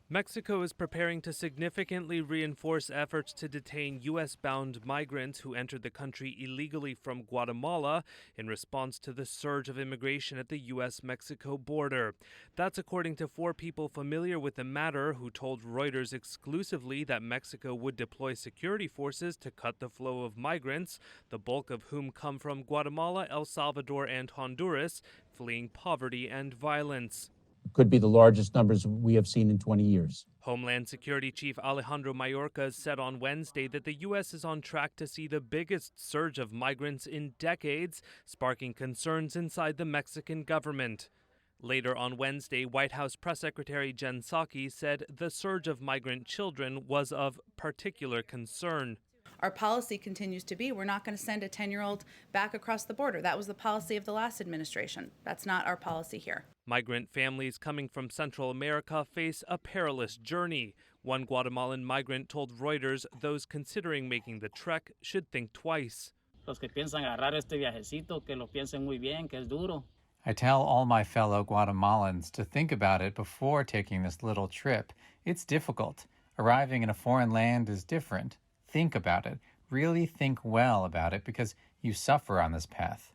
Mexico is preparing to significantly reinforce efforts to detain U.S.-bound migrants who entered the country illegally from Guatemala in response to the surge of immigration at the U.S.-Mexico border. That's according to 4 people familiar with the matter who told Reuters exclusively that Mexico would deploy security forces to cut the flow of migrants, the bulk of whom come from Guatemala, El Salvador, and Honduras, fleeing poverty and violence. Could be the largest numbers we have seen in 20 years. Homeland Security Chief Alejandro Mayorkas said on Wednesday that the U.S. is on track to see the biggest surge of migrants in decades, sparking concerns inside the Mexican government. Later on Wednesday, White House Press Secretary Jen Psaki said the surge of migrant children was of particular concern. Our policy continues to be we're not going to send a 10-year-old back across the border. That was the policy of the last administration. That's not our policy here. Migrant families coming from Central America face a perilous journey. One Guatemalan migrant told Reuters those considering making the trek should think twice. Los que piensan agarrar este viajecito, que lo piensen muy bien, que es duro. I tell all my fellow Guatemalans to think about it before taking this little trip. It's difficult. Arriving in a foreign land is different. Think about it. Really think well about it because you suffer on this path.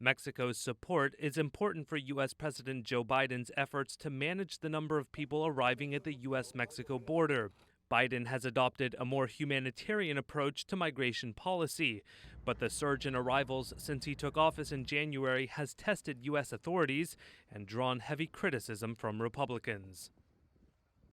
Mexico's support is important for U.S. President Joe Biden's efforts to manage the number of people arriving at the U.S.-Mexico border. Biden has adopted a more humanitarian approach to migration policy, but the surge in arrivals since he took office in January has tested U.S. authorities and drawn heavy criticism from Republicans.